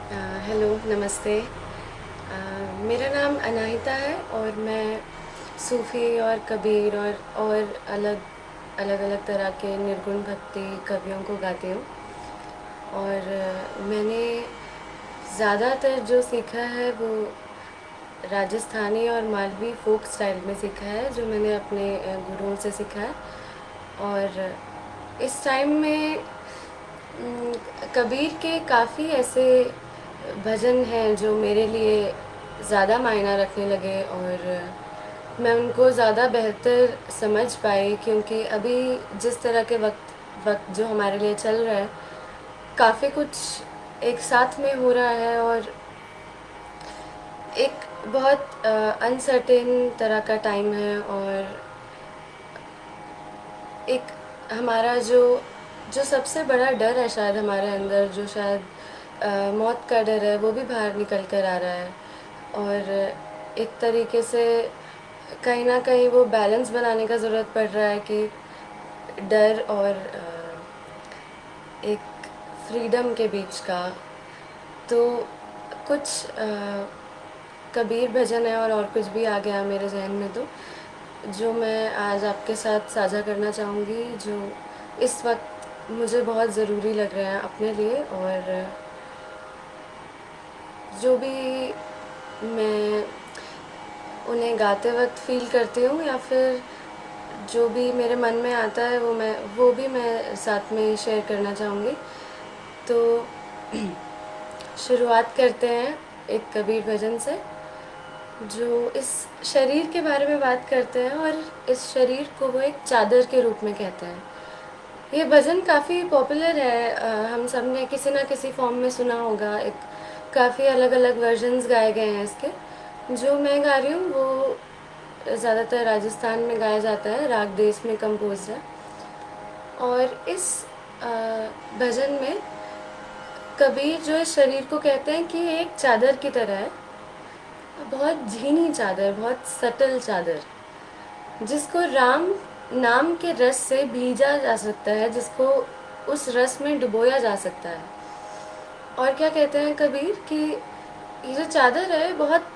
Hello, नमस्ते। मेरा नाम अनाहिता है और मैं सूफ़ी और कबीर और अलग अलग अलग तरह के निर्गुण भक्ति कवियों को गाती हूँ। और मैंने ज़्यादातर जो सीखा है वो राजस्थानी और मालवी फ़ोक स्टाइल में सीखा है, जो मैंने अपने गुरुओं से सीखा है। और इस टाइम में कबीर के काफ़ी ऐसे भजन हैं जो मेरे लिए ज़्यादा मायना रखने लगे और मैं उनको ज़्यादा बेहतर समझ पाई, क्योंकि अभी जिस तरह के वक्त वक्त जो हमारे लिए चल रहा है, काफ़ी कुछ एक साथ में हो रहा है और एक बहुत अनसर्टेन तरह का टाइम है। और एक हमारा जो जो सबसे बड़ा डर है शायद हमारे अंदर, जो शायद मौत का डर है, वो भी बाहर निकल कर आ रहा है। और एक तरीके से कहीं ना कहीं वो बैलेंस बनाने का ज़रूरत पड़ रहा है कि डर और एक फ्रीडम के बीच का। तो कुछ कबीर भजन है और कुछ भी आ गया मेरे जहन में, तो जो मैं आज आपके साथ साझा करना चाहूँगी, जो इस वक्त मुझे बहुत ज़रूरी लग रहे हैं अपने लिए। और जो भी मैं उन्हें गाते वक्त फ़ील करती हूँ या फिर जो भी मेरे मन में आता है, वो भी मैं साथ में शेयर करना चाहूँगी। तो शुरुआत करते हैं एक कबीर भजन से, जो इस शरीर के बारे में बात करते हैं और इस शरीर को वो एक चादर के रूप में कहते हैं। ये भजन काफ़ी पॉपुलर है, हम सब ने किसी ना किसी फॉर्म में सुना होगा। एक काफ़ी अलग अलग वर्जन्स गाए गए हैं इसके। जो मैं गा रही हूँ वो ज़्यादातर राजस्थान में गाया जाता है, राग देश में कंपोज है। और इस अ, भजन में कबीर जो इस शरीर को कहते हैं कि ये एक चादर की तरह है, बहुत झीनी चादर, बहुत सटल चादर, जिसको राम नाम के रस से भीजा जा सकता है, जिसको उस रस में डुबोया जा सकता है। और क्या कहते हैं कबीर कि ये जो चादर है बहुत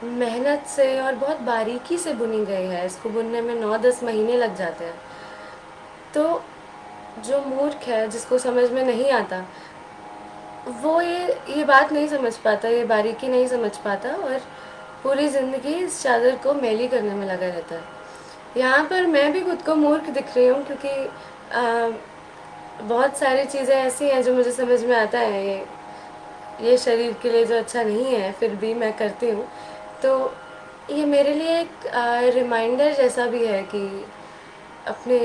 मेहनत से और बहुत बारीकी से बुनी गई है, इसको बुनने में 9-10 महीने लग जाते हैं। तो जो मूर्ख है, जिसको समझ में नहीं आता, वो ये बात नहीं समझ पाता, ये बारीकी नहीं समझ पाता और पूरी ज़िंदगी इस चादर को मैली करने में लगा रहता है। यहाँ पर मैं भी खुद को मूर्ख दिख रही हूँ, क्योंकि बहुत सारी चीज़ें ऐसी हैं जो मुझे समझ में आता है, ये शरीर के लिए जो अच्छा नहीं है, फिर भी मैं करती हूँ। तो ये मेरे लिए एक रिमाइंडर जैसा भी है कि अपने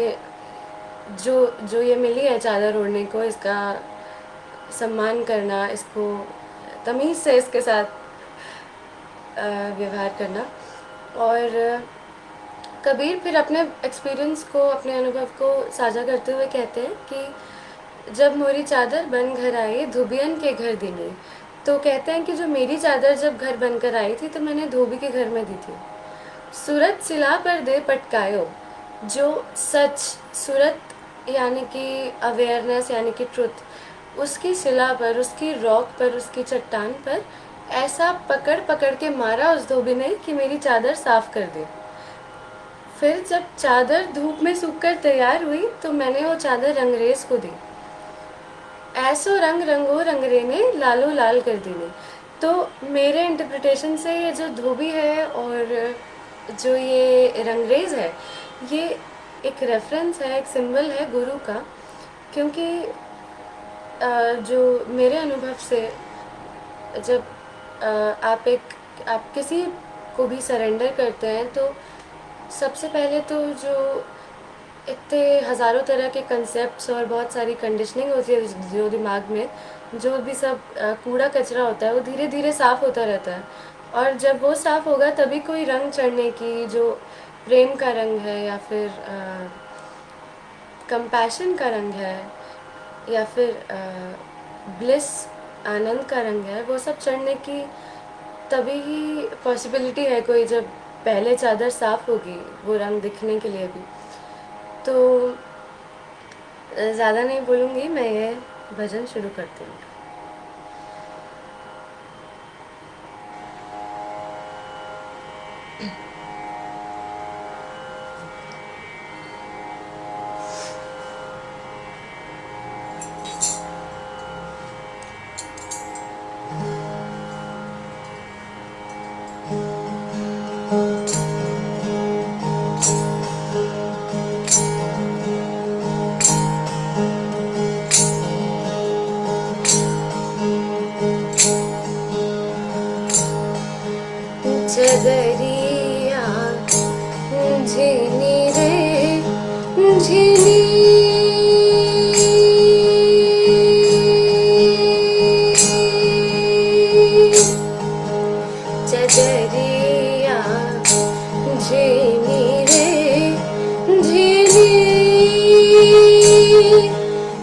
जो जो ये मिली है चादर ओढ़ने को, इसका सम्मान करना, इसको तमीज़ से इसके साथ व्यवहार करना। और कबीर फिर अपने एक्सपीरियंस को, अपने अनुभव को साझा करते हुए कहते हैं कि जब मोरी चादर बन घर आई धोबियन के घर दिनी। तो कहते हैं कि जो मेरी चादर जब घर बनकर आई थी तो मैंने धोबी के घर में दी थी। सूरत सिला पर दे पटकायो, जो सच, सूरत यानी कि अवेयरनेस, यानी कि ट्रुथ, उसकी सिला पर, उसकी रॉक पर, उसकी चट्टान पर ऐसा पकड़ पकड़ के मारा उस धोबी ने कि मेरी चादर साफ कर दी। फिर जब चादर धूप में सूखकर तैयार हुई तो मैंने वो चादर रंगरेज को दी। ऐसो रंग रंगो रंगरे ने लालो लाल कर दी ने। तो मेरे इंटरप्रिटेशन से ये जो धोबी है और जो ये रंगरेज है, ये एक रेफरेंस है, एक सिंबल है गुरु का। क्योंकि जो मेरे अनुभव से, जब आप किसी को भी सरेंडर करते हैं तो सबसे पहले तो जो इतने हज़ारों तरह के कंसेप्ट्स और बहुत सारी कंडीशनिंग होती है जो दिमाग में, जो भी सब कूड़ा कचरा होता है, वो धीरे धीरे साफ़ होता रहता है। और जब वो साफ़ होगा तभी कोई रंग चढ़ने की, जो प्रेम का रंग है या फिर कंपैशन का रंग है या फिर ब्लिस, आनंद का रंग है, वो सब चढ़ने की तभी ही पॉसिबिलिटी है कोई, जब पहले चादर साफ़ होगी वो रंग दिखने के लिए भी। तो ज़्यादा नहीं बोलूँगी, मैं ये भजन शुरू करती हूँ।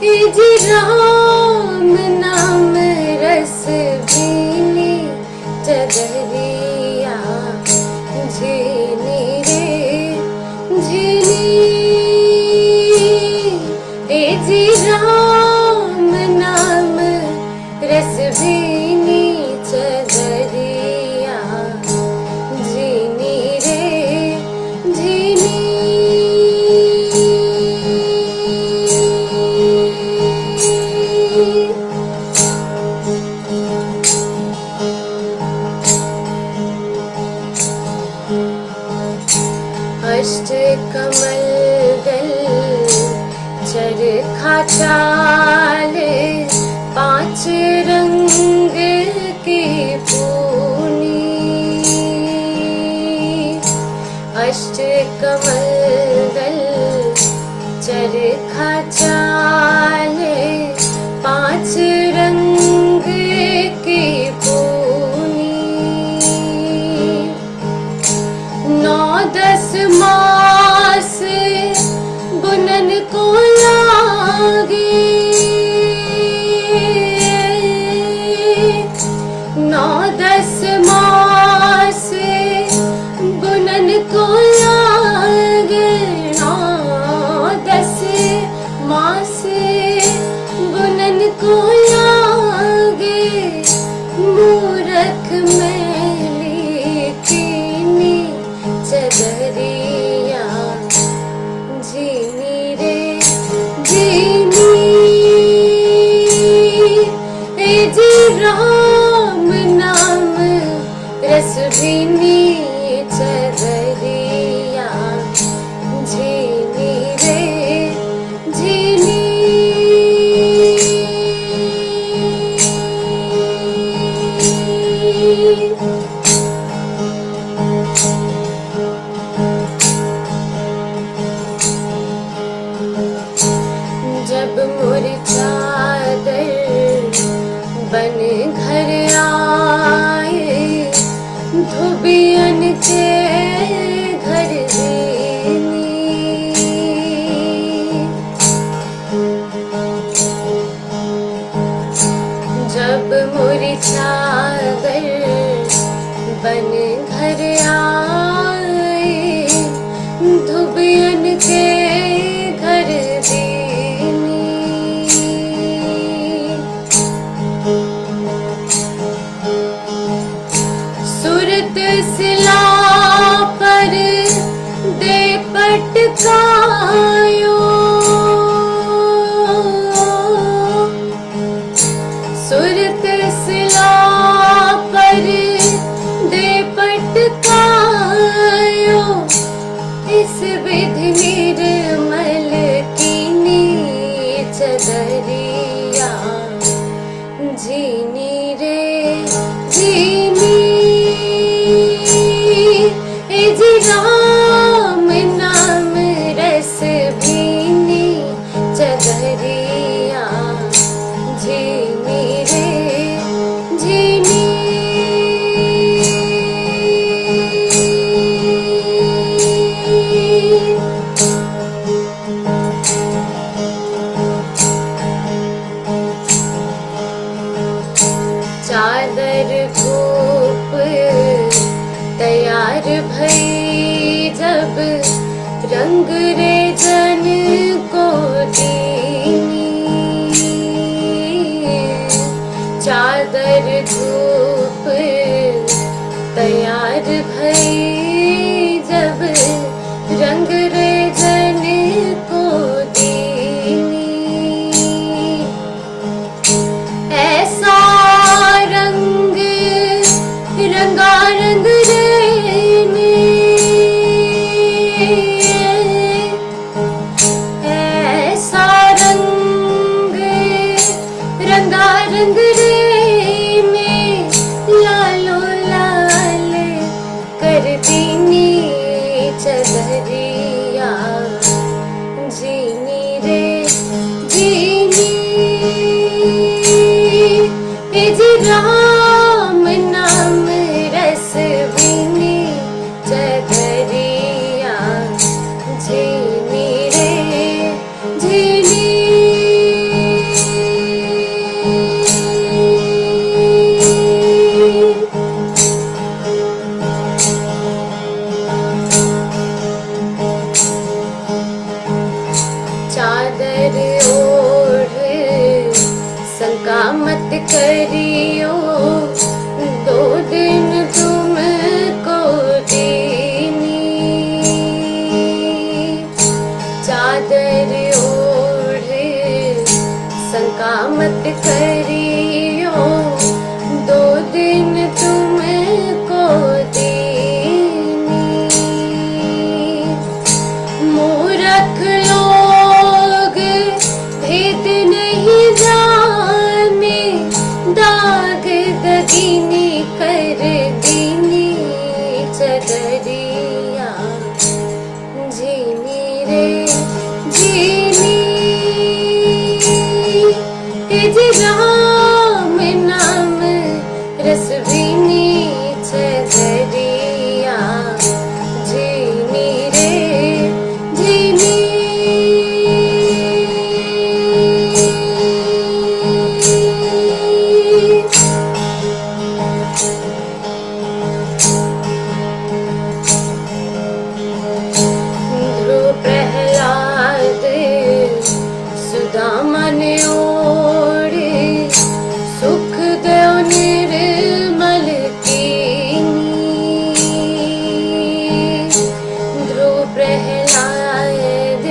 ए जी राम नाम रस भीनी चदरिया झीनी रे झीनी। ए जी राम नाम रस भीनी चदरिया झीनी रे झीनी। अष्ट कमल दल चरखा चाल पांच रंग की पूनी। अष्ट कमल दल चरखा चाल पांच रंग की पूनी। 9-10 मास बुनन को लागे। 9-10 मास बुनन को लागे। 9-10 मास बुनन को लागे। मूरख मैली कीनी चदरिया झीनी रे झीनी। ए जी राम नाम रस भीनी चदरिया झीनी रे झीनी। जब मोर चादर बन घर आए धोबियन के घर दीनी। जब मोर चादर बन घर आए धोबियन के घर दीनी। सूरत सिला पर दे पटकायो। सूरत सिला पर दे पटकायो। इस विधि निर्मल कीनी चदरिया झीनी रे झीनी। ए जी राम नाम रस भीनी चदरिया झीनी रे झीनी। करियो, 2 दिन तुमको दीनी। चादर ओढ़े शंका मत करियो, 2 दिन तुमको दीनी। मूर्ख लोग भेद नहीं जाने, दाग दगीनी कर दीनी। चदरिया जीनी रे जीनी, जी राम नाम रस बीनी। चदरिया जीनी रे जीनी। ध्रुव प्रहलाद सुदामा ने ओढ़े, सुख देव निर्मल कीनी। ध्रुव प्रहलाद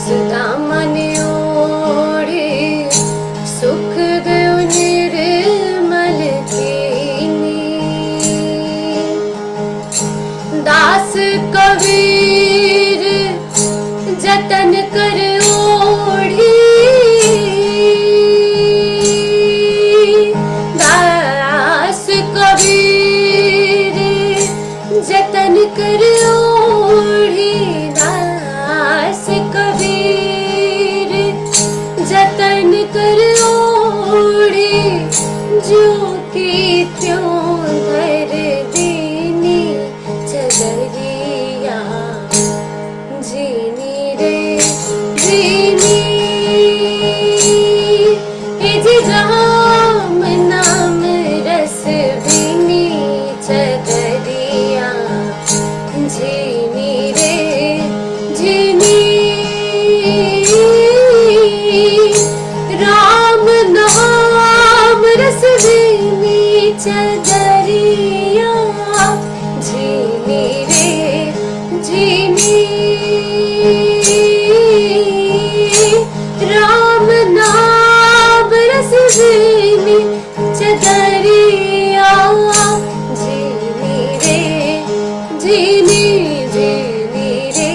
सुदामा ने ओढ़े, सुख देव निर्मल कीनी। दास कबीर जतन कर ओढ़ी, दास कबीर जतन कर ओढ़ी। दास कबीर जतन कर ओढ़ी, जो की त्यों धर दीनी। चदरिया जीनी रे जीनी, जी राम नाम रस बीनी। चदरिया जीनी रे जीनी, राम नाम रस बीनी। चदरिया जीनी रे जीनी, राम नाम रस बीनी। चदरिया जीनी रे जीनी, जीनी रे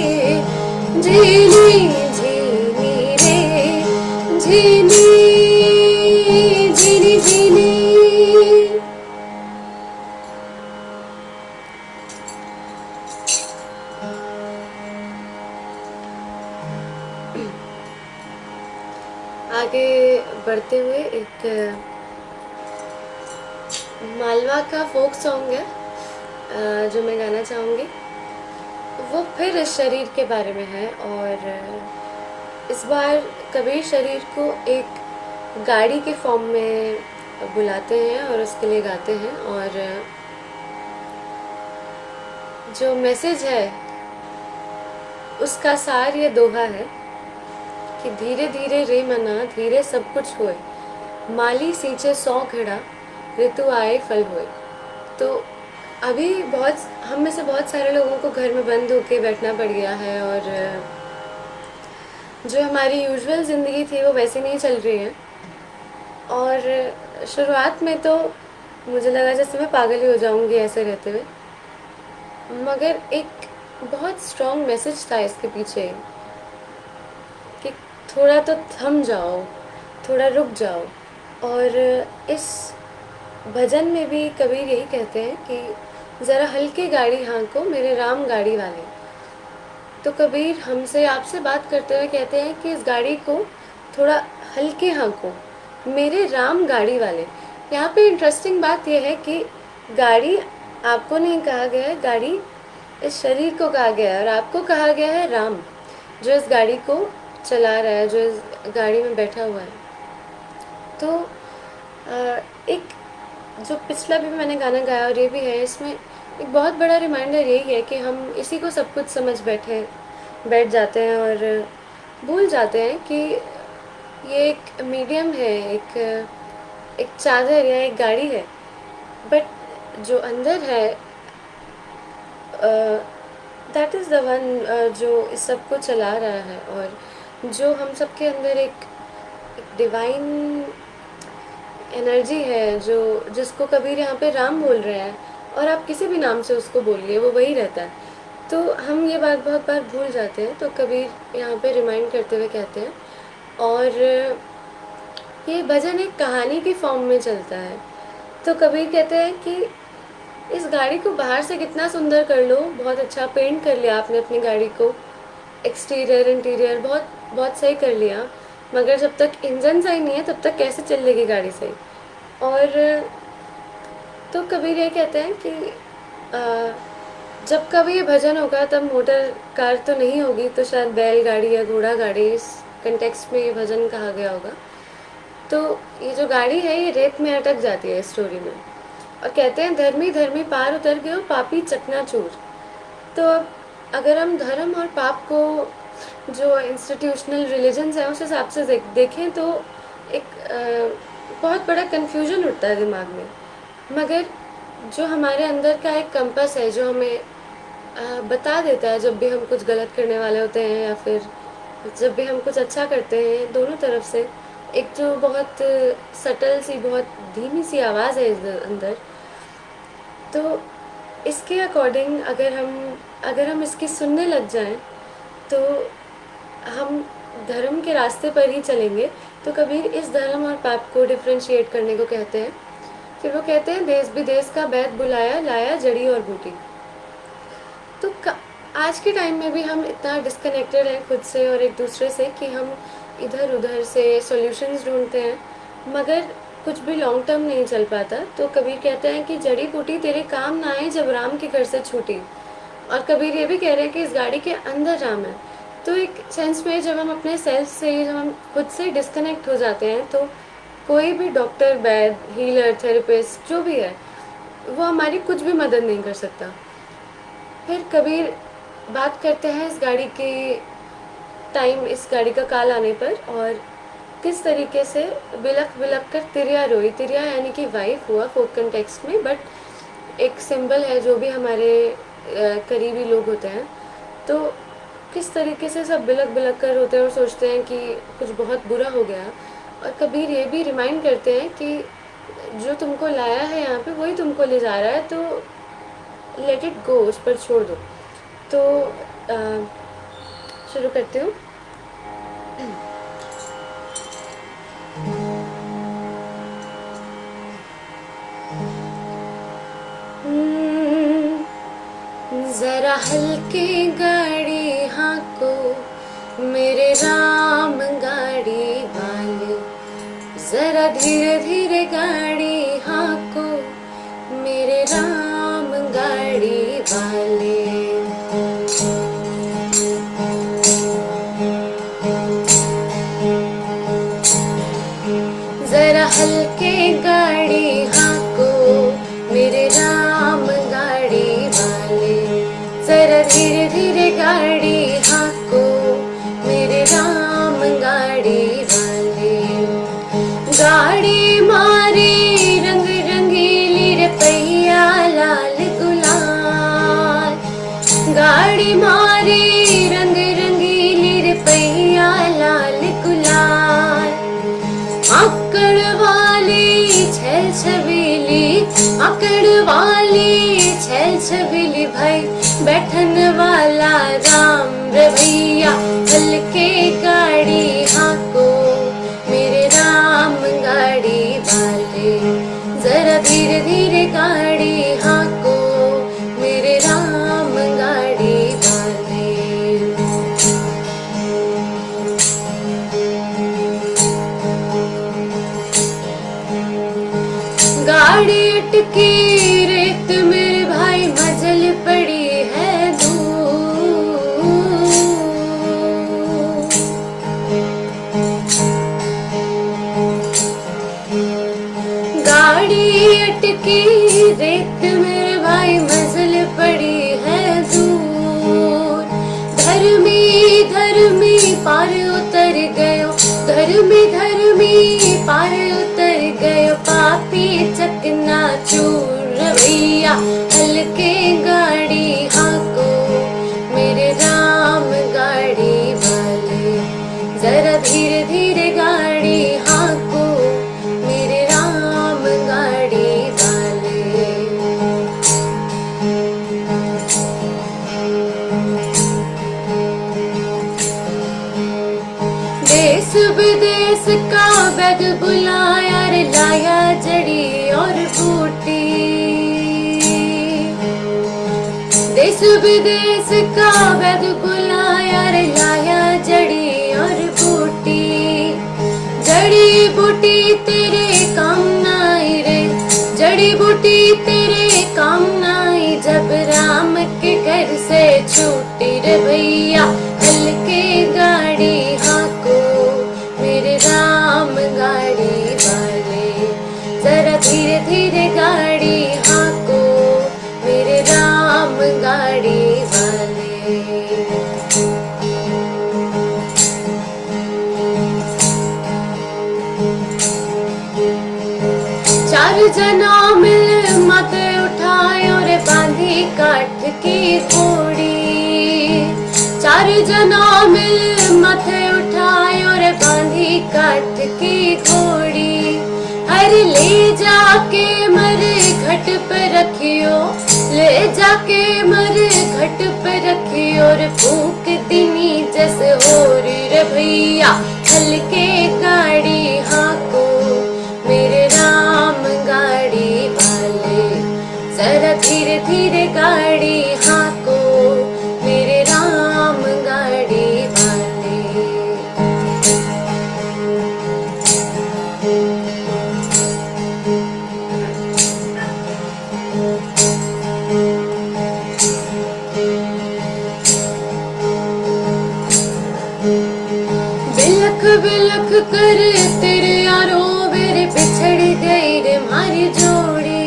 जीनी, जीनी रे जीनी, जीनी जीनी। आगे बढ़ते हुए एक मालवा का फोक सॉन्ग है जो मैं गाना चाहूँगी। वो फिर इस शरीर के बारे में है, और इस बार कबीर शरीर को एक गाड़ी के फॉर्म में बुलाते हैं और उसके लिए गाते हैं। और जो मैसेज है उसका सार ये दोहा है कि धीरे धीरे रे मना, धीरे सब कुछ होए, माली सींचे 100 घड़ा, ऋतु आए फल होए। तो अभी हम में से बहुत सारे लोगों को घर में बंद होके बैठना पड़ गया है, और जो हमारी यूजुअल ज़िंदगी थी वो वैसे नहीं चल रही है। और शुरुआत में तो मुझे लगा जैसे मैं पागल ही हो जाऊंगी ऐसे रहते हुए, मगर एक बहुत स्ट्रॉन्ग मैसेज था इसके पीछे कि थोड़ा तो थम जाओ, थोड़ा रुक जाओ। और इस भजन में भी कबीर यही कहते हैं कि ज़रा हल्के गाड़ी हाँको मेरे राम गाड़ी वाले। तो कबीर हमसे आपसे बात करते हुए कहते हैं कि इस गाड़ी को थोड़ा हल्के हाँको मेरे राम गाड़ी वाले। यहाँ पे इंटरेस्टिंग बात यह है कि गाड़ी आपको नहीं कहा गया है, गाड़ी इस शरीर को कहा गया है, और आपको कहा गया है राम, जो इस गाड़ी को चला रहा है, जो इस गाड़ी में बैठा हुआ है। तो एक जो पिछला भी मैंने गाना गाया और ये भी है, इसमें एक बहुत बड़ा रिमाइंडर यही है कि हम इसी को सब कुछ समझ बैठ जाते हैं और भूल जाते हैं कि ये एक मीडियम है, एक एक चादर या एक गाड़ी है, बट जो अंदर है दैट इज़ द वन जो इस सब को चला रहा है, और जो हम सबके अंदर एक डिवाइन एनर्जी है, जो जिसको कबीर यहाँ पे राम बोल रहे हैं, और आप किसी भी नाम से उसको बोलिए वो वही रहता है। तो हम ये बात बहुत बार भूल जाते हैं, तो कबीर यहाँ पे रिमाइंड करते हुए कहते हैं। और ये भजन एक कहानी की फॉर्म में चलता है। तो कबीर कहते हैं कि इस गाड़ी को बाहर से कितना सुंदर कर लो, बहुत अच्छा पेंट कर लिया आपने अपनी गाड़ी को, एक्सटीरियर इंटीरियर बहुत बहुत सही कर लिया, मगर जब तक इंजन सही नहीं है तब तक कैसे चलेगी गाड़ी सही। और तो कबीर ये कहते हैं कि जब कभी ये भजन होगा तब मोटर कार तो नहीं होगी, तो शायद बैलगाड़ी या घोड़ा गाड़ी, इस कंटेक्स्ट में ये भजन कहा गया होगा। तो ये जो गाड़ी है ये रेत में अटक जाती है इस स्टोरी में, और कहते हैं धर्मी धर्मी पार उतर गयो पापी चकनाचूर। तो अब अगर हम धर्म और पाप को जो इंस्टीट्यूशनल रिलीजन्स हैं उस हिसाब से देखें तो एक बहुत बड़ा कन्फ्यूजन उठता है दिमाग में। मगर जो हमारे अंदर का एक कंपस है जो हमें बता देता है जब भी हम कुछ गलत करने वाले होते हैं या फिर जब भी हम कुछ अच्छा करते हैं, दोनों तरफ से एक जो बहुत सटल सी, बहुत धीमी सी आवाज़ है इस अंदर। तो इसके अकॉर्डिंग अगर हम इसकी सुनने लग जाएं तो हम धर्म के रास्ते पर ही चलेंगे। तो कबीर इस धर्म और पाप को डिफ्रेंशिएट करने को कहते हैं। फिर वो कहते हैं देश विदेश का बैत बुलाया लाया जड़ी और बूटी। तो आज के टाइम में भी हम इतना डिस्कनेक्टेड हैं खुद से और एक दूसरे से कि हम इधर उधर से सॉल्यूशंस ढूंढते हैं, मगर कुछ भी लॉन्ग टर्म नहीं चल पाता। तो कबीर कहते हैं कि जड़ी बूटी तेरे काम ना आए जब राम के घर से छूटी। और कबीर ये भी कह रहे हैं कि इस गाड़ी के अंदर राम है। तो एक सेंस में जब हम अपने सेल्फ से, जब हम खुद से डिस्कनेक्ट हो जाते हैं, तो कोई भी डॉक्टर, वैद, हीलर, थेरेपिस्ट जो भी है वो हमारी कुछ भी मदद नहीं कर सकता। फिर कबीर बात करते हैं इस गाड़ी के टाइम, इस गाड़ी का काल आने पर, और किस तरीके से बिलख बिलख कर तिरिया रोई। तिरिया यानी कि वाइफ हुआ फोक कंटेक्स्ट में, बट एक सिंबल है जो भी हमारे करीबी लोग होते हैं। तो किस तरीके से सब बिलख बिलख कर रोते हैं और सोचते हैं कि कुछ बहुत बुरा हो गया। और कबीर ये भी रिमाइंड करते हैं कि जो तुमको लाया है यहाँ पे वही तुमको ले जा रहा है, तो लेट इट गो, उस पर छोड़ दो। तो शुरू करती हूँ। जरा हल्के गाड़ी हाँको मेरे राम गाड़ी वाले, जरा धीरे धीरे गाड़ी हाँको मेरे राम गाड़ी वाले। जरा हल्के गाड़ी हाँको मेरे राम गाड़ी वाले, जरा धीरे धीरे गाड़ी हाँको मेरे राम गाड़ी वाले। गाड़ी मारे रंग रंगीली रे पहिया लाल गुलाल, गाड़ी मारे रंग रंगीली रे पहिया लाल गुलाल। आकड़ वाली छल छबीली, आकड़ वाली छल छबीली भाई, बैठन वाला राम रवैया। हल्के गाड़ी हाँको मेरे राम गाड़ी वाले, जरा धीरे धीरे गाड़ी हाँको मेरे राम गाड़ी वाले। गाड़ी अटकी रेत मेरे भाई मजल पड़ी है दूर। गाड़ी अटकी रेत मेरे भाई मजल पड़ी है दूर। धर्मी धर्मी पार उतर गयो धर्मी धर्मी पार उतर गए पापी चकना चूर भैया हल्के गाड़ी हाको मेरे राम गाड़ी वाले जरा धीरे धीरे गाड़ी हाको मेरे राम गाड़ी वाले। देश विदेश का वैद बुलाया रे लाया जड़ी और बूटी। देश विदेश का वैद बुलाया रे लाया जड़ी और बूटी। जड़ी बूटी तेरे काम नाई रे जड़ी बूटी तेरे काम नाई जब राम के घर से छूटी रे भैया हल्के गाड़ी हाको मेरे राम गाड़ी वाले जरा धीरे धीरे गाड़ी हाको मेरे राम गाड़ी वाले। चार जना मिल माथे उठाए और बांधी काठ की घोड़ी। चार जना मिल माथे उठाए और बांधी काठ की घोड़ी। हर ले जाके मर घट पे रखियो ले जाके मर घट पे रखियो और फूक दिनी जस हो रे भैया हल्के गाड़ी हाको मेरे राम गाड़ी वाले जरा धीरे धीरे गाड़ी हाको मेरे राम गाड़ी वाले। बिलख बिलख कर तेरे यारो मेरे पिछड़ गई रे मारी जोड़ी।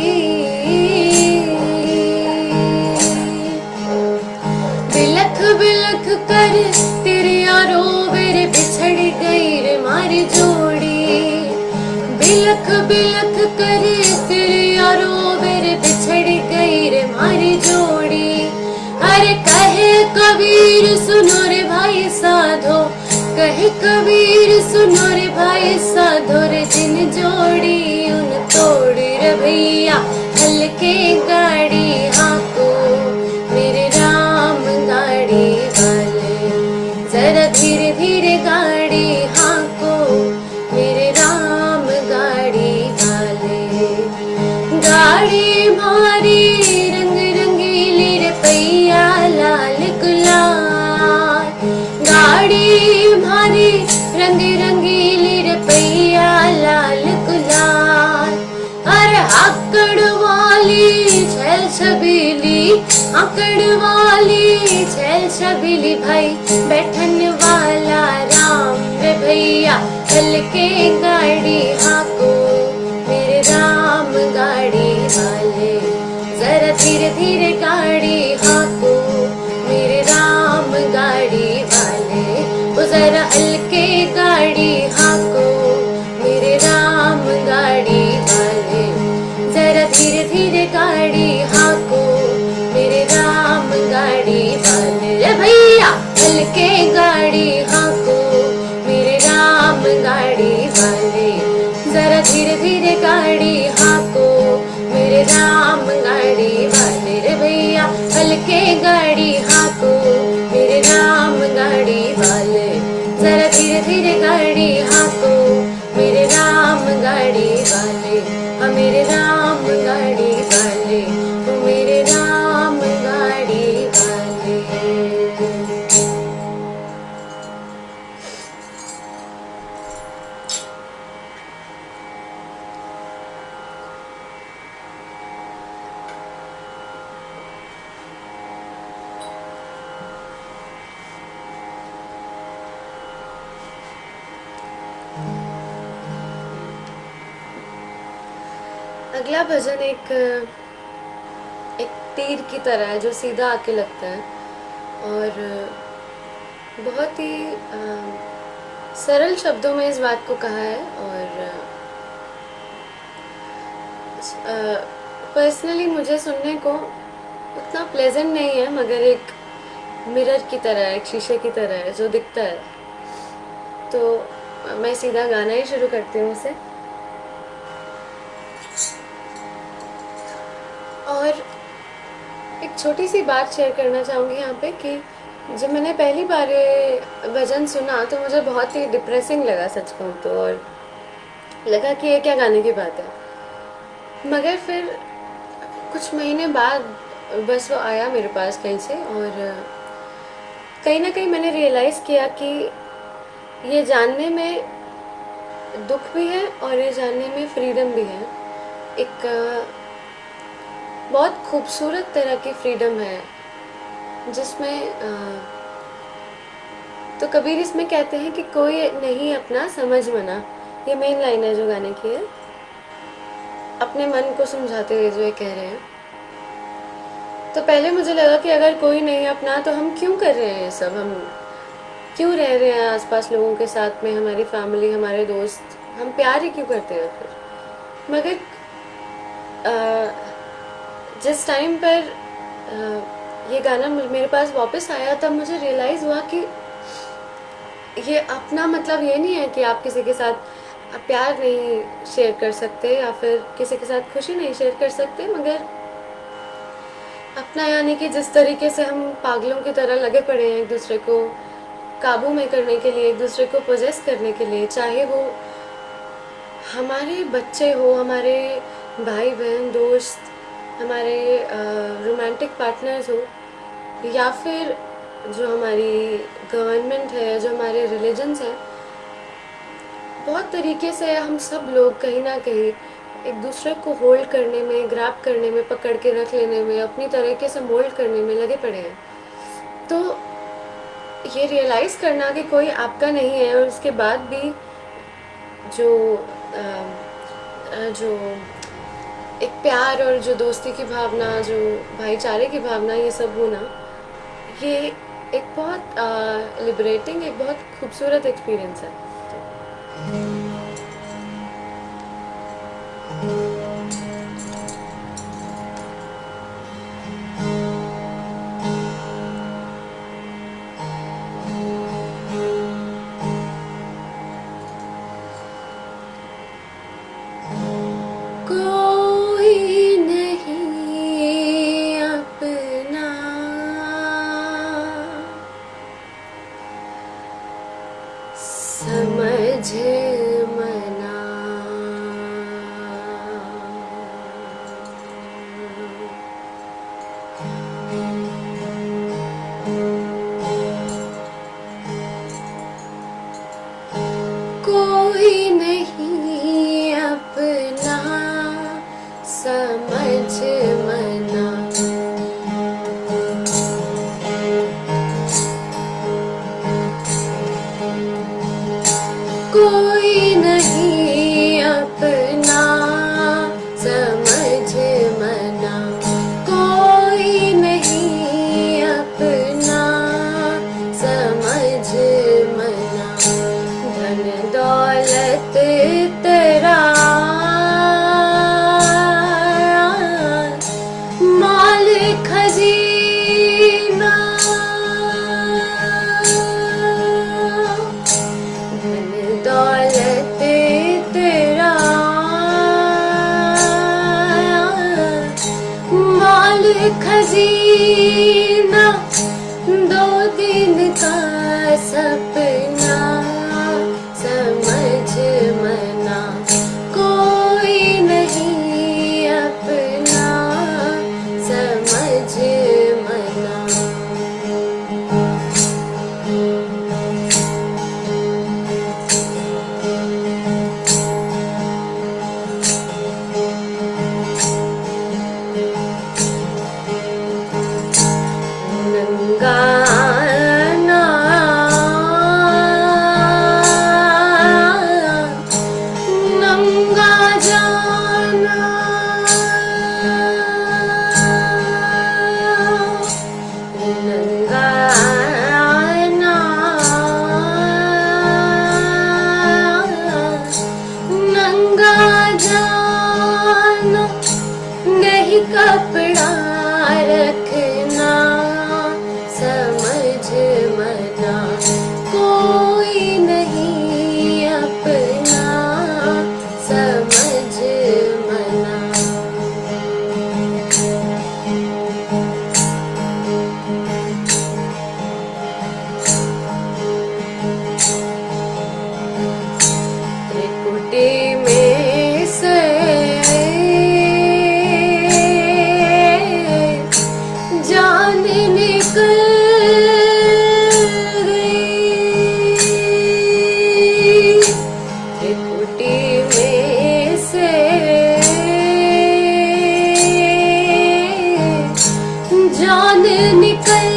बिलख बिलख कर तेरे यारो मेरे बिछड़ गई रे मारी जोड़ी। बिलख बिलख कर तेरे यारो मेरे बिछड़ गई रे मारी जोड़ी। अरे कहे कबीर सुनो रे भाई साधो कहे कबीर सुनो रे भाई साधो रे जिन जोड़ी उन तोड़ी रे भैया हल्के गाड़ी हाको मेरे राम गाड़ी वाले जरा धीरे धीरे गाड़ी हाको मेरे राम गाड़ी वाले। गाड़ी मारी रंग रंगीली रे पैया लाल गुलाल। गाड़ी मारी रंग रंगीली रे पैया लाल गुलाल। अरे आकड़ वाली छैल छबीली आकड़ वाली छैल छबीली भाई बैठन वाला राम रे भैया हल्के गाड़ी हाको मेरे राम गाड़ी वाले जरा धीरे धीरे गाड़ी हाको मेरे राम गाड़ी वाले वो जरा हल्के गाड़ी हाको मेरे राम गाड़ी वाले जरा धीरे धीरे गाड़ी हाको मेरे राम गाड़ी वाले। रे भैया हल्के गाड़ी हाको मेरे राम गाड़ी वाले जरा धीरे धीरे गाड़ी हाको मेरे राम गाड़ी वाले। रे भैया हल्के गाड़ी हाको मेरे राम गाड़ी वाले जरा धीरे धीरे गाड़ी हाको मेरे राम गाड़ी वाले। हाँ मेरे राम गाड़ी वाले वो मेरे राम गाड़ी वाले। अगला भजन एक तीर की तरह है जो सीधा आके लगता है और बहुत ही सरल शब्दों में इस बात को कहा है और पर्सनली मुझे सुनने को उतना प्लेजेंट नहीं है, मगर एक मिरर की तरह है, एक शीशे की तरह है जो दिखता है। तो मैं सीधा गाना ही शुरू करती हूँ उसे। और एक छोटी सी बात शेयर करना चाहूँगी यहाँ पे कि जब मैंने पहली बार ये भजन सुना तो मुझे बहुत ही डिप्रेसिंग लगा, सच कहूँ तो। और लगा कि ये क्या गाने की बात है। मगर फिर कुछ महीने बाद बस वो आया मेरे पास कहीं से, और कहीं ना कहीं मैंने रियलाइज़ किया कि ये जानने में दुख भी है और ये जानने में फ्रीडम भी है। एक बहुत खूबसूरत तरह की फ्रीडम है जिसमें तो कबीर इसमें कहते हैं कि कोई नहीं अपना समझ मना। ये मेन लाइन है जो गाने की है, अपने मन को समझाते हुए जो ये कह रहे हैं। तो पहले मुझे लगा कि अगर कोई नहीं अपना तो हम क्यों कर रहे हैं ये सब, हम क्यों रह रहे हैं आसपास लोगों के साथ में, हमारी फैमिली, हमारे दोस्त, हम प्यार ही क्यों करते हैं फिर। मगर जिस टाइम पर ये गाना मेरे पास वापस आया तब मुझे रियलाइज़ हुआ कि ये अपना मतलब ये नहीं है कि आप किसी के साथ प्यार नहीं शेयर कर सकते या फिर किसी के साथ खुशी नहीं शेयर कर सकते, मगर अपना यानी कि जिस तरीके से हम पागलों की तरह लगे पड़े हैं एक दूसरे को काबू में करने के लिए, एक दूसरे को पोजेस करने के लिए, चाहे वो हमारे बच्चे हो, हमारे भाई बहन दोस्त, हमारे रोमांटिक पार्टनर्स हो, या फिर जो हमारी गवर्नमेंट है, जो हमारे रिलीजन्स हैं। बहुत तरीके से हम सब लोग कहीं ना कहीं एक दूसरे को होल्ड करने में, ग्रैब करने में, पकड़ के रख लेने में, अपनी तरीके से मोल्ड करने में लगे पड़े हैं। तो ये रियलाइज़ करना कि कोई आपका नहीं है और उसके बाद भी जो जो एक प्यार और जो दोस्ती की भावना, जो भाईचारे की भावना, ये सब होना, ये एक बहुत लिबरेटिंग, एक बहुत खूबसूरत एक्सपीरियंस है। कोई नहीं अपना समझ मना, कोई नहीं अपना समझ मना, कोई नहीं अपना समझ मना, कोई नहीं अपना समझ मना। धन दौलत तेरा माल खजीना, धन दौलत तेरा माल खजीना, दो दिन का सपना समझ मना, कोई नहीं अपना समझ मना। कपड़ा रखना समझ मना, कोई नहीं अपना समझ मना। त्रिकुटी में से जान निकल गई, त्रिकुटी में से जान निकल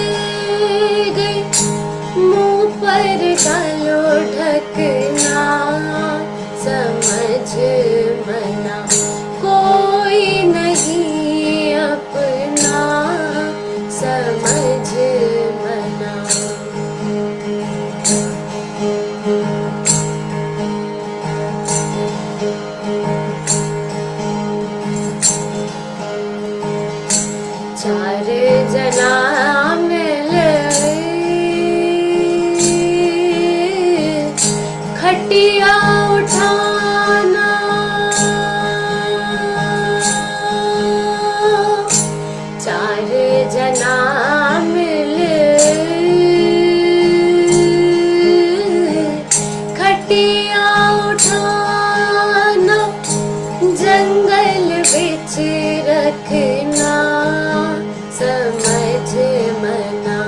गई, मुंह पर डालो ढकना समझ मना, कोई नहीं अपना समझ मना। चार जना मिले खटिया उठाना, चार जना मिले खटिया उठाना, जंगल बिच रखना समझ मना,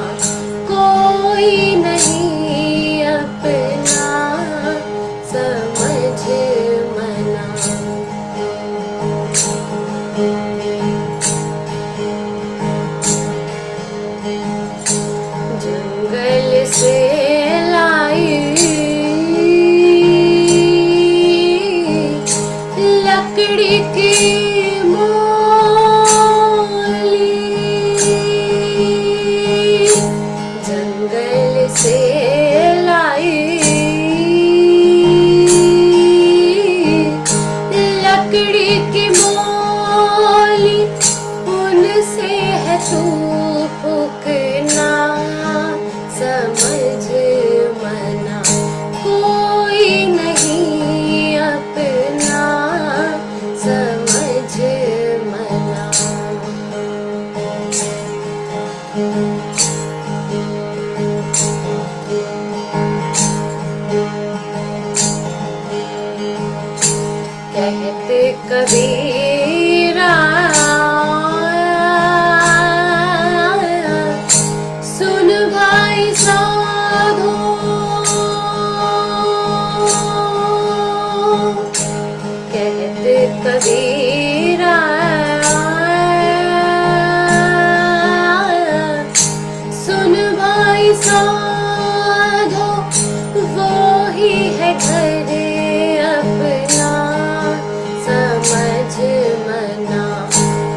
कोई नहीं अपना समझ मना। जंगल से लाई लकड़ी की मोली, जंगल से लाई लकड़ी की मोली, उनसे है तू फूकना समझ मना, कोई नहीं अपना समझ मना। कहते कबीरा सुन भाई साधो, कहते कबीरा सुन भाई साधो, वो ही है घर अपना समझ मना,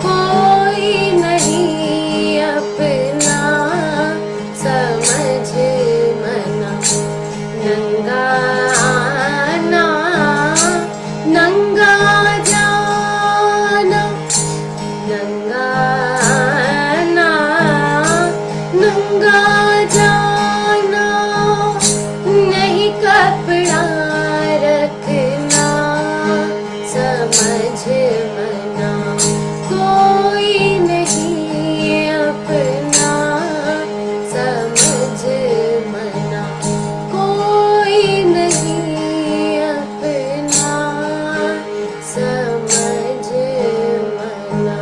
कोई नहीं अपना समझ मना। नंगा आना नंगा जाना, नंगा आना नंगा जाना, नहीं कपड़ा रखना समझ मना, कोई नहीं अपना समझ मना, कोई नहीं अपना समझ मना।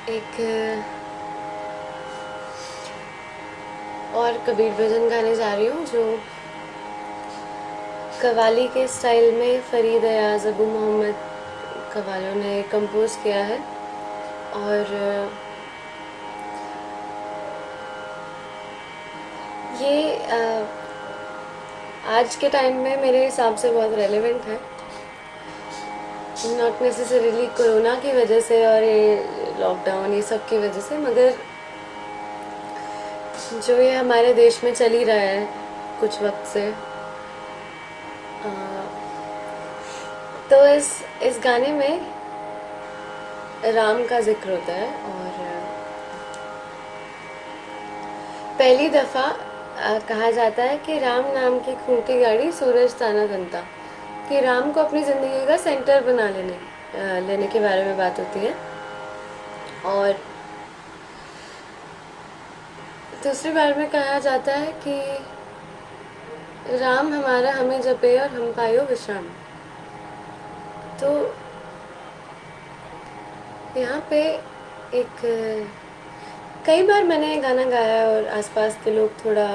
एक और कबीर भजन गाने जा रही हूँ जो कव्वाली के स्टाइल में फरीद अयाज अबू मोहम्मद कव्वालों ने कंपोज किया है। और ये आज के टाइम में मेरे हिसाब से बहुत रेलेवेंट है, नॉट नेसेसरीली कोरोना की वजह से और ये लॉकडाउन ये सब की वजह से, मगर जो ये हमारे देश में चल ही रहा है कुछ वक्त से। अ, तो इस गाने में राम का जिक्र होता है, और पहली दफ़ा कहा जाता है कि राम नाम की खूंटी गाड़ी सूरज ताना तनता, कि राम को अपनी ज़िंदगी का सेंटर बना लेने के बारे में बात होती है। और दूसरी बार में कहा जाता है कि राम हमारा हमें जपे और हम पायो विश्राम। तो यहाँ पे एक कई बार मैंने ये गाना गाया और आसपास के लोग थोड़ा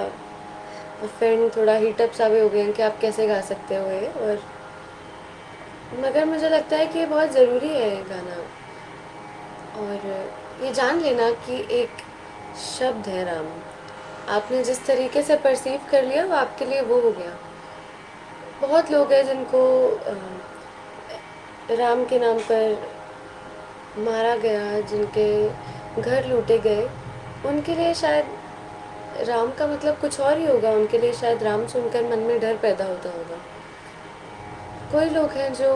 ऑफेंड, थोड़ा हीटअप सा भी हो गए हैं कि आप कैसे गा सकते हो ये, और मगर मुझे लगता है कि ये बहुत ज़रूरी है ये गाना। और ये जान लेना कि एक शब्द है राम, आपने जिस तरीके से परसीव कर लिया वो आपके लिए वो हो गया। बहुत लोग हैं जिनको राम के नाम पर मारा गया, जिनके घर लूटे गए, उनके लिए शायद राम का मतलब कुछ और ही होगा। उनके लिए शायद राम सुनकर मन में डर पैदा होता होगा। कोई लोग हैं जो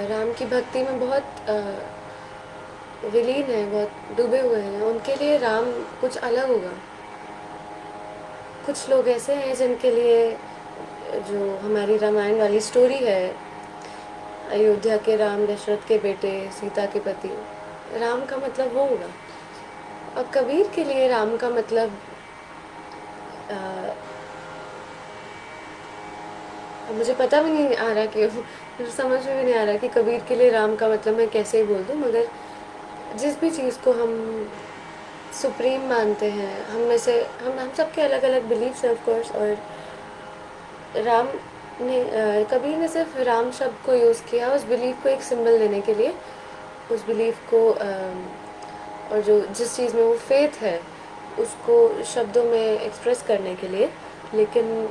राम की भक्ति में बहुत विलीन है, बहुत डूबे हुए हैं, उनके लिए राम कुछ अलग होगा। कुछ लोग ऐसे हैं जिनके लिए जो हमारी रामायण वाली स्टोरी है, अयोध्या के राम, दशरथ के बेटे, सीता के पति, राम का मतलब वो होगा। और कबीर के लिए राम का मतलब अ, मुझे पता भी नहीं आ रहा कि मुझे समझ में भी नहीं आ रहा कि कबीर के लिए राम का मतलब मैं कैसे ही बोल दूँ, मगर जिस भी चीज़ को हम सुप्रीम मानते हैं, हम में से हम सबके अलग अलग बिलीफ्स हैं ऑफ कोर्स। और राम ने कबीर ने सिर्फ राम शब्द को यूज़ किया उस बिलीफ को एक सिंबल देने के लिए, उस बिलीफ को और जो जिस चीज़ में वो फेथ है उसको शब्दों में एक्सप्रेस करने के लिए। लेकिन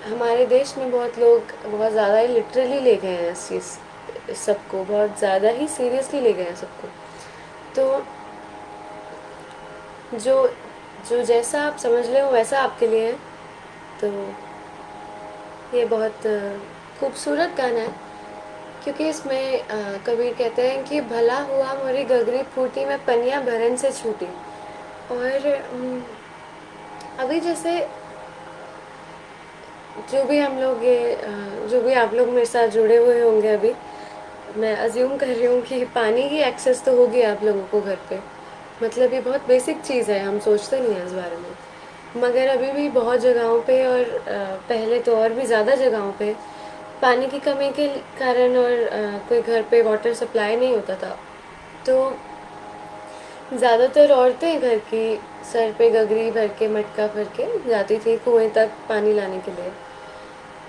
हमारे देश में बहुत लोग बहुत ज़्यादा ही लिटरली ले गए हैं इस चीज़, सबको बहुत ज़्यादा ही सीरियसली ले गए हैं सबको। तो जो जो जैसा आप समझ ले वो वैसा आपके लिए है। तो ये बहुत खूबसूरत गाना है, क्योंकि इसमें कबीर कहते हैं कि भला हुआ मोरी गगरी फूटी, मैं पनिया भरन से छूटी। और अभी जैसे जो भी हम लोग ये जो भी आप लोग मेरे साथ जुड़े हुए होंगे अभी, मैं अज्यूम कर रही हूँ कि पानी की एक्सेस तो होगी आप लोगों को घर पे। मतलब ये बहुत बेसिक चीज़ है, हम सोचते नहीं हैं इस बारे में, मगर अभी भी बहुत जगहों पे, और पहले तो और भी ज़्यादा जगहों पे पानी की कमी के कारण, और कोई घर पे वाटर सप्लाई नहीं होता था। तो ज़्यादातर औरतें घर की सर पे गगरी भर के, मटका भर के जाती थी कुएं तक पानी लाने के लिए।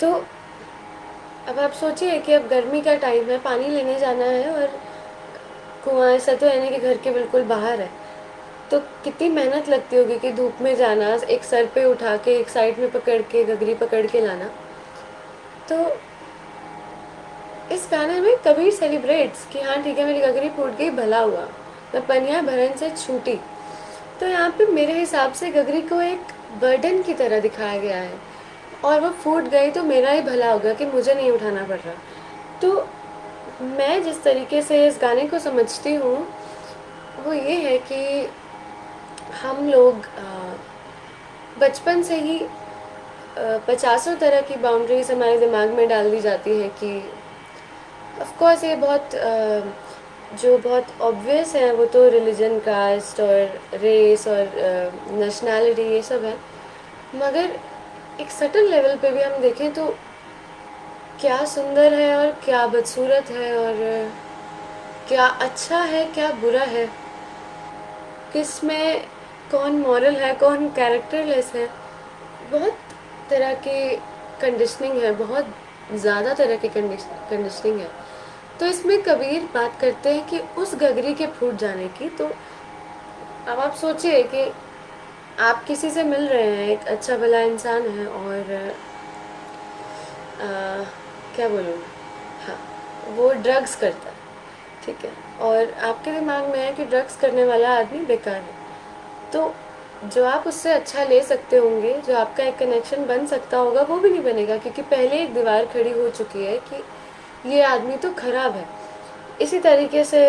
तो अब आप सोचिए कि अब गर्मी का टाइम है, पानी लेने जाना है, और कुआं ऐसा तो है नहीं कि घर के बिल्कुल बाहर है, तो कितनी मेहनत लगती होगी कि धूप में जाना, एक सर पे उठा के एक साइड में पकड़ के गगरी पकड़ के लाना। तो इस गाने में कबीर सेलिब्रेट्स कि हाँ ठीक है, मेरी गगरी फूट गई, भला हुआ, मैं पनिया भरन से छूटी। तो यहाँ पे मेरे हिसाब से गगरी को एक बर्डन की तरह दिखाया गया है, और वो फूट गई तो मेरा ही भला होगा कि मुझे नहीं उठाना पड़ रहा। तो मैं जिस तरीके से इस गाने को समझती हूँ वो ये है कि हम लोग बचपन से ही पचासों तरह की बाउंड्रीज हमारे दिमाग में डाल दी जाती हैं कि ऑफ कोर्स ये बहुत जो बहुत ऑब्वियस है वो तो रिलीजन, कास्ट और रेस और नेशनैलिटी ये सब है, मगर एक सर्टन लेवल पे भी हम देखें तो क्या सुंदर है और क्या बदसूरत है, और क्या अच्छा है क्या बुरा है, किस में कौन मॉरल है कौन कैरेक्टरलेस है। बहुत तरह की कंडीशनिंग है, बहुत ज़्यादा तरह की कंडीशनिंग है। तो इसमें कबीर बात करते हैं कि उस गगरी के फूट जाने की। तो अब आप सोचिए कि आप किसी से मिल रहे हैं, एक अच्छा भला इंसान है और अ, क्या बोलूँ, हाँ, वो ड्रग्स करता है, ठीक है, और आपके दिमाग में है कि ड्रग्स करने वाला आदमी बेकार है, तो जो आप उससे अच्छा ले सकते होंगे, जो आपका एक कनेक्शन बन सकता होगा, वो भी नहीं बनेगा, क्योंकि पहले एक दीवार खड़ी हो चुकी है कि ये आदमी तो खराब है। इसी तरीके से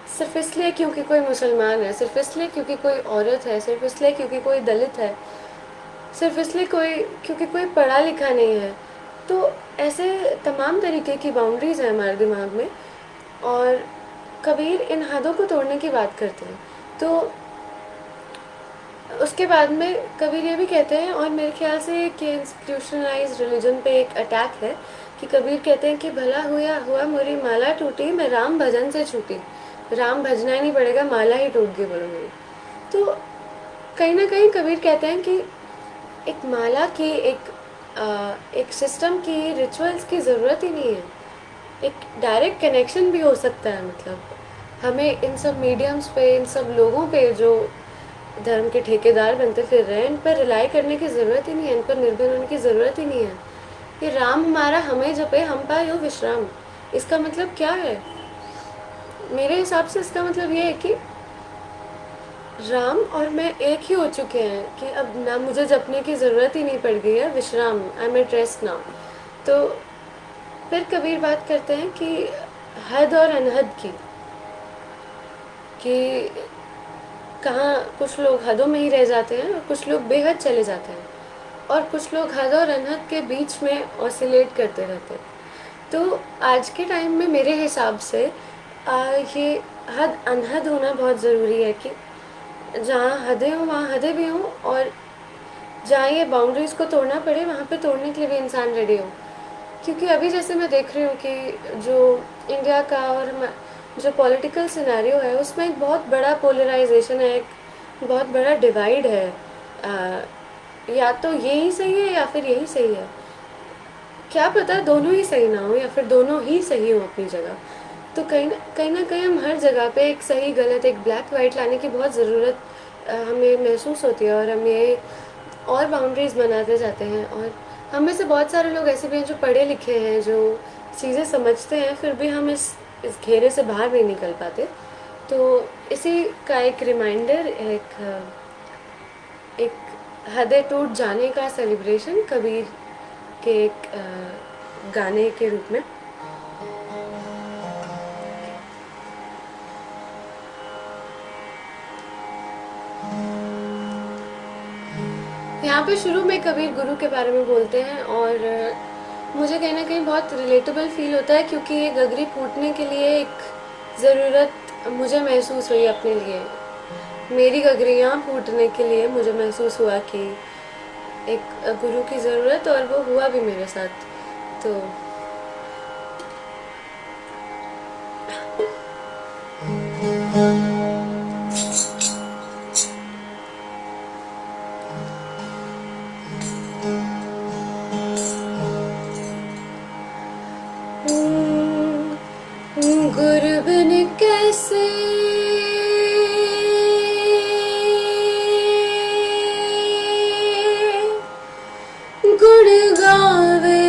सिर्फ इसलिए क्योंकि कोई मुसलमान है, सिर्फ इसलिए क्योंकि कोई औरत है, सिर्फ इसलिए क्योंकि कोई दलित है, सिर्फ इसलिए कोई क्योंकि कोई पढ़ा लिखा नहीं है, तो ऐसे तमाम तरीके की बाउंड्रीज़ हैं हमारे दिमाग में। और कबीर इन हदों को तोड़ने की बात करते हैं। तो उसके बाद में कबीर ये भी कहते हैं, और मेरे ख्याल से कि इंस्टीट्यूशनलाइज रिलीजन पे एक अटैक है, कि कबीर कहते हैं कि भला हुआ हुआ मोरी माला टूटी, मैं राम भजन से छूटी। राम भजना ही नहीं पड़ेगा, माला ही टूट गई बोलो मेरी। तो कहीं ना कहीं कबीर कहते हैं कि एक माला की, एक सिस्टम की, रिचुअल्स की ज़रूरत ही नहीं है, एक डायरेक्ट कनेक्शन भी हो सकता है। मतलब हमें इन सब मीडियम्स पे, इन सब लोगों पे जो धर्म के ठेकेदार बनते फिर रहे हैं, इन पर रिलाई करने की ज़रूरत ही नहीं है, इन पर निर्भर होने की ज़रूरत ही नहीं है। कि राम हमारा हमें जपे, हम पाए हो विश्राम। इसका मतलब क्या है? मेरे हिसाब से इसका मतलब ये है कि राम और मैं एक ही हो चुके हैं, कि अब ना मुझे जपने की ज़रूरत ही नहीं पड़ गई है, विश्राम, I am at rest now. तो फिर कबीर बात करते हैं कि हद और अनहद की, कि कहाँ कुछ लोग हदों में ही रह जाते हैं और कुछ लोग बेहद चले जाते हैं, और कुछ लोग हद और अनहद के बीच में ऑसिलेट करते रहते हैं। तो आज के टाइम में मेरे हिसाब से ये हद अनहद होना बहुत ज़रूरी है, कि जहाँ हदें हों वहाँ हदें भी हों, और जहाँ ये बाउंड्रीज़ को तोड़ना पड़े वहाँ पे तोड़ने के लिए भी इंसान रेडी हो। क्योंकि अभी जैसे मैं देख रही हूँ कि जो इंडिया का और जो पॉलिटिकल सिनेरियो है, उसमें एक बहुत बड़ा पोलराइजेशन है, एक बहुत बड़ा डिवाइड है। या तो यही सही है या फिर यही सही है, क्या पता दोनों ही सही ना हो, या फिर दोनों ही सही हो अपनी जगह। तो कहीं ना कहीं हम हर जगह पे एक सही गलत, एक ब्लैक वाइट लाने की बहुत ज़रूरत हमें महसूस होती है, और हम ये और बाउंड्रीज़ बनाते जाते हैं। और हम में से बहुत सारे लोग ऐसे भी हैं जो पढ़े लिखे हैं, जो चीज़ें समझते हैं, फिर भी हम इस घेरे से बाहर नहीं निकल पाते। तो इसी का एक रिमाइंडर, एक हदें टूट जाने का सेलिब्रेशन कबीर के एक गाने के रूप में। यहाँ पे शुरू में कबीर गुरु के बारे में बोलते हैं, और मुझे कहीं ना कहीं बहुत रिलेटेबल फील होता है, क्योंकि ये गगरी फूटने के लिए एक ज़रूरत मुझे महसूस हुई अपने लिए। मेरी गगरियाँ फूटने के लिए मुझे महसूस हुआ कि एक गुरु की ज़रूरत, और वो हुआ भी मेरे साथ। तो गुरु बिन कैसे गुण गावे,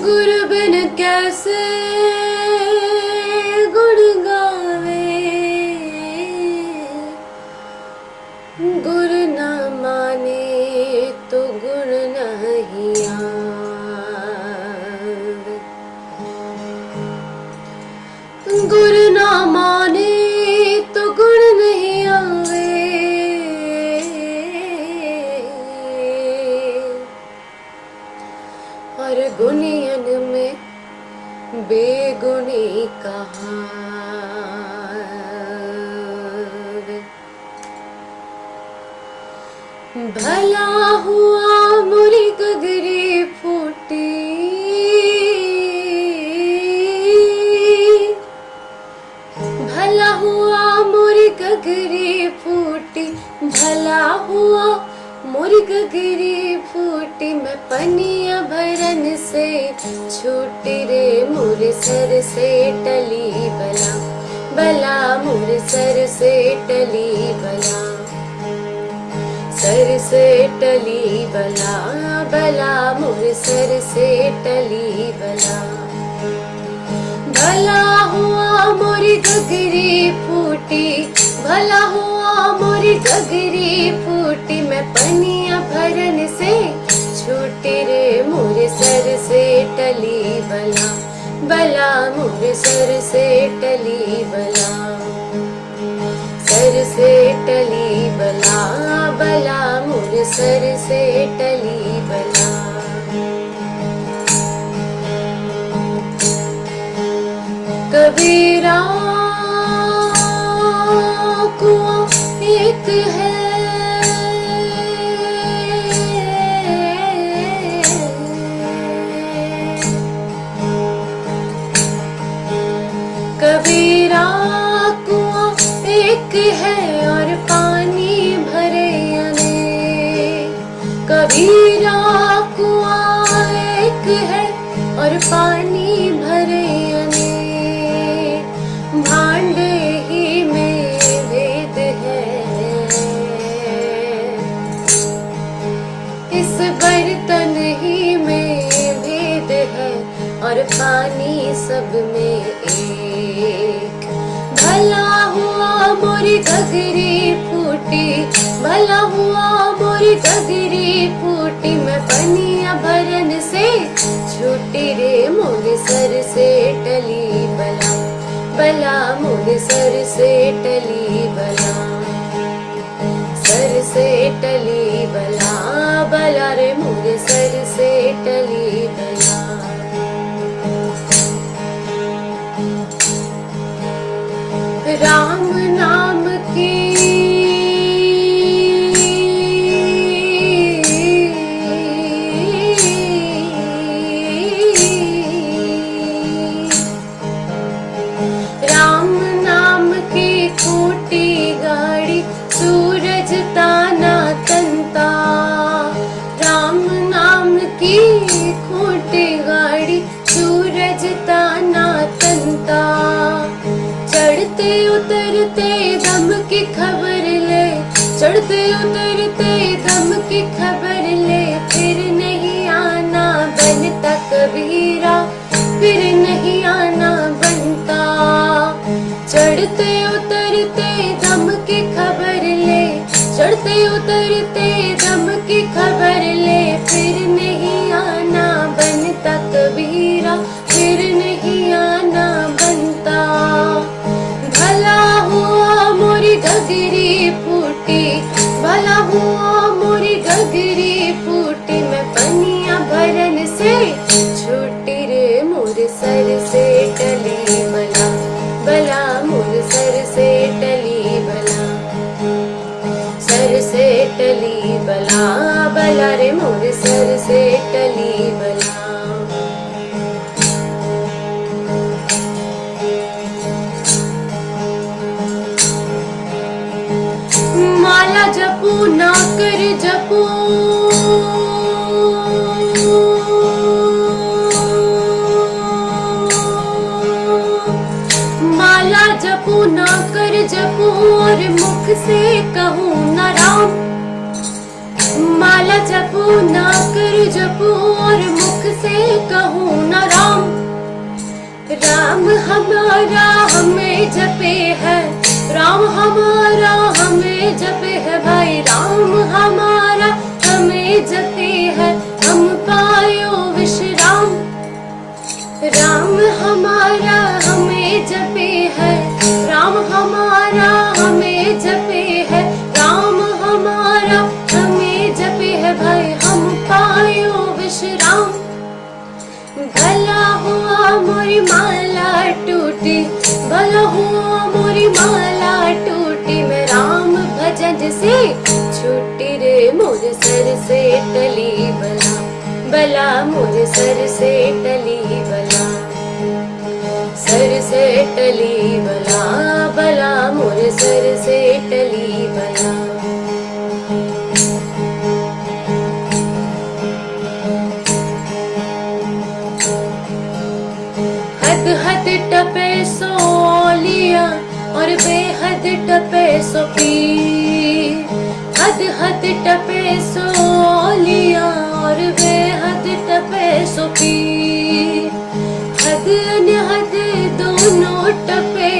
गुरु बिन कैसे गुण गावे, गुरु न माने तो गुण नहीं आवे, गुरु न माने तो गुण नहीं आवे, और गुणियन में बेगुणी कहावे। भला हुआ मुरी गगरी फूटी, भला हुआ मुरी गगरी फूटी, भला हुआ मोरी गगरी फूटी मैं पनिया भरन से, छूटी रे मोरे सर से टली बला, बला मोरे सर से टली बला, सर से टली बला, बला मोरे सर से टली बला। भला हुआ मोरी गगरी फूटी, भला हुआ मोरी गगरी फूटी मैं पनिया भरन से, छूटी रे मोरे सर से टली बला, बला मोरे सर से टली बला, सर से टली बला, बला मोरे सर से टली बला। कबीरा कुआं एक है, कबीरा कुआं एक है और पानी भरे अनेक, कबीरा कुआं एक है और पानी भरे अनेक, भांडे ही में भेद है, इस बर्तन ही में भेद है और पानी सब में एक। भला हुआ मोरी गगरी फूटी, भला हुआ मोरी गगरी फूटी मैं पनिया भरन से, छूटी रे मोरे सर से टली बला, बला मोरे सर से टली बला, सर से टली बला, बला रे मोरे सर से टली बला। राम नाम की राम नाम की खोटी गाड़ी, सूरज ताना तंता, राम नाम की खोटी गाड़ी, सूरज ताना तंता, चढ़ते उतरते दम की खबर ले, चढ़ते उतरते दम की खबर ले, फिर नहीं आना बनता कबीरा, फिर नहीं आना बनता, चढ़ते उतरते दम की खबर ले, चढ़ते उतरते दम की खबर ले, फिर नहीं आना बनता कबीरा, फिर नहीं आना बनता। भला हुआ मोरी गगरी फूटी, भला हुआ मोरी गगरी फूटी मैं पनिया भरन से, छूटी रे मोरे सर से टली बला, बला मोरे सर से टली बला, सर से टली बला, बला रे मोरे सर से टली बला। माला जपू ना कर जपू, माला जपू ना कर जपू और मुख से कहूँ न राम, माला जपू ना कर जपू और मुख से कहूँ न राम, राम हमारा हमें जपे है, राम हमारा हमें जपे है भाई, राम हमारा हमें जपे है, हम पायो विश्राम, राम हमारा हमें जपे है, राम हमारा हमें जपे है, राम हमारा हमें जपे है भाई, हम पायो विश्राम। भला हुआ मोरी माला टूटी, भला हुआ मोरी माला टूटी मैं राम भजन से, छूटी रे मोरे सर से टली बला, बला मोरे सर से टली बला, सर से टली बला, बला मोरे सर से टली बला। बेहद टपे सो औलिया और बेहद टपे सो पीर। हद हद टपे सो औलिया और बेहद टपे सो पीर। हद अनहद दोनों टपे,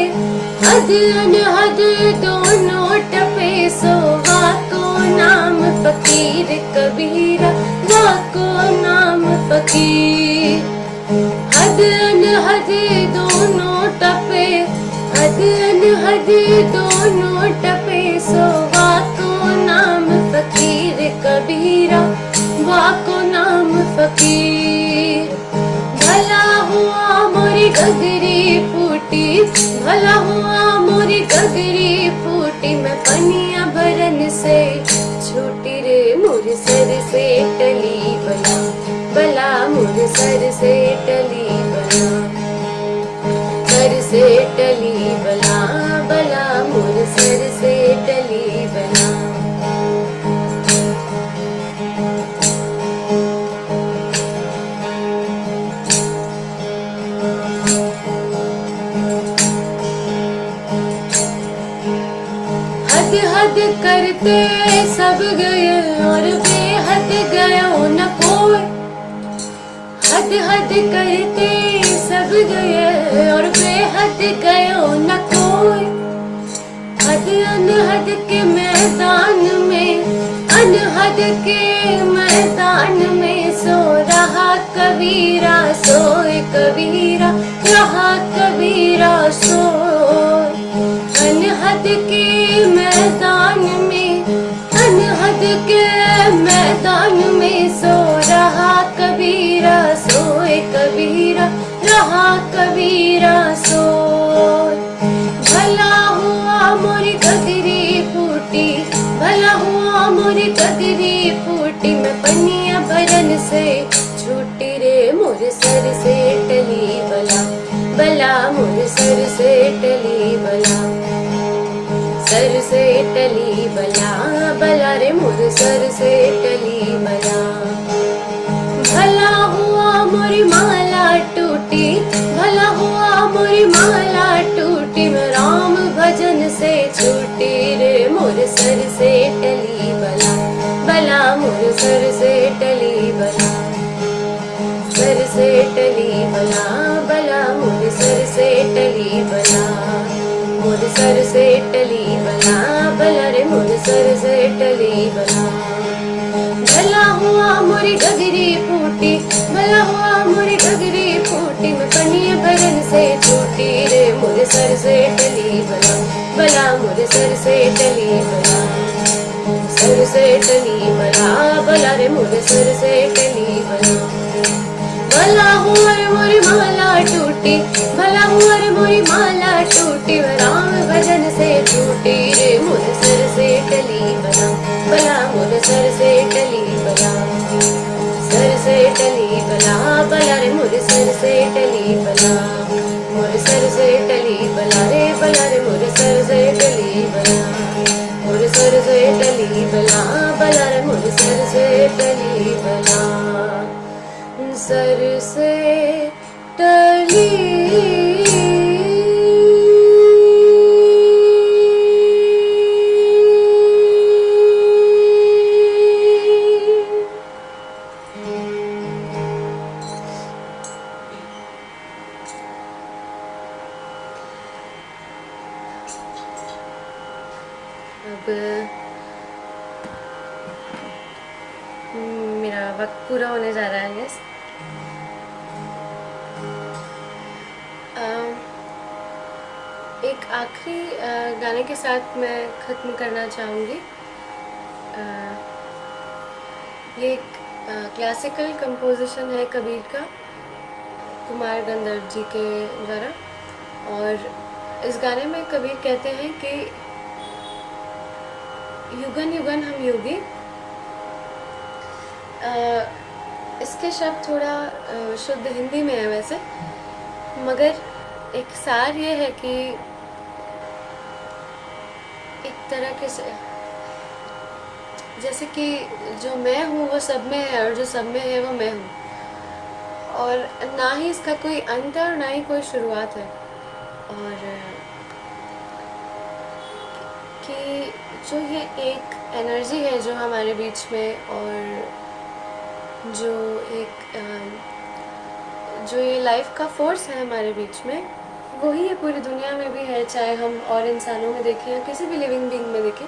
हद अनहद दोनों टपे सो वाको नाम फकीर कबीरा, वाको नाम फकीर। हद अनहद दोनों टपे, हद अनहद दोनों टपे सो वाको नाम फकीर कबीरा, वाको नाम फकीर। भला हुआ मोरी गगरी फूटी, भला हुआ मोरी गगरी फूटी, मैं पनिया भरन से छूटी रे मोर सर से टली बला, बला मोर सर से टली बला, सर से टली बला, बला मोर सर से टली बला। हद हद करते सब गए और बेहद गयो न कोई। हद हद करते सब गए और बेहद गयो न कोई। हद अनहद के मैदान में, अनहद के मैदान में सो रहा कबीरा, सोए कबीरा, रहा कबीरा सोए। अनहद के मैदान में, अनहद के मैदान में सो रहा कबीरा, सोए कबीरा, रहा कबीरा सोए। भला हुआ मोरी गगरी फूटी, भला हुआ मोरी गगरी फूटी, मैं पनिया भरन से छूटी रे मोर सर से टली बला, बला मोर सर से टली बला, सर से टली बला, बला रे मोर सर से टली बला। भला हुआ मोरी माला टूटी, भला हुआ मोरी माला टूटी, मैं राम भजन से छूटी रे मोर सर से टली बला, बला मोर सर से टली बला, सर से टली बला, बला मोर सर से टली बला, मोर सर से टली बला, बला रे मोर सर से टली बला। भला हुआ मोरी गगरी फूटी, भला हुआ मोरी गगरी फूटी, मैं पनिया भरन से छूटी रे मोर सर से टली बला, बला मोर सर से टली बला, सर से टली बला, बला रे मोर सर से टली बला। भला हुआ रे मोरी माला टूटी, भला हुआ रे मोरी माला टूटी, मैं राम भजन से छूटी रे मोर सर से टली बला, बला मोर सर से टली बला, सर से टली बला, बला रे मोर सर से टली बला, मोर सर से टली बला रे, बला रे मोर सर से टली बला, मोर सर से टली बला, बला रे मोर सर से टली बला, सर से टली। अब मेरा वक्त पूरा होने जा रहा है यस। एक आखिरी गाने के साथ मैं ख़त्म करना चाहूँगी। ये एक क्लासिकल कंपोजिशन है कबीर का, कुमार गंधर्व जी के द्वारा। और इस गाने में कबीर कहते हैं कि युगन युगन हम योगी। इसके शब्द थोड़ा शुद्ध हिंदी में है वैसे, मगर एक सार ये है कि एक तरह के से जैसे कि जो मैं हूँ वो सब में है और जो सब में है वो मैं हूँ। और ना ही इसका कोई अंत है और ना ही कोई शुरुआत है। और कि जो ये एक एनर्जी है जो हमारे बीच में, और जो एक जो ये लाइफ का फोर्स है हमारे बीच में, वही ये पूरी दुनिया में भी है, चाहे हम और इंसानों में देखें या किसी भी लिविंग बीइंग में देखें।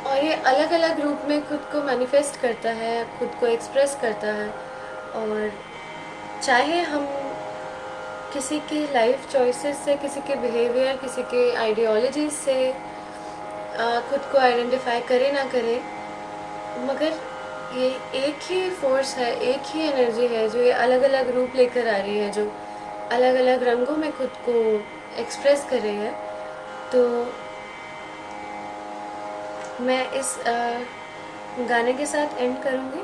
और ये अलग अलग रूप में खुद को मैनिफेस्ट करता है, खुद को एक्सप्रेस करता है। और चाहे हम किसी की लाइफ चॉइसेस से, किसी के बिहेवियर, किसी के आइडियोलॉजीज से खुद को आइडेंटिफाई करें ना करें, मगर ये एक ही फोर्स है, एक ही एनर्जी है जो ये अलग अलग रूप लेकर आ रही है, जो अलग अलग रंगों में खुद को एक्सप्रेस कर रही है। तो मैं इस गाने के साथ एंड करूँगी।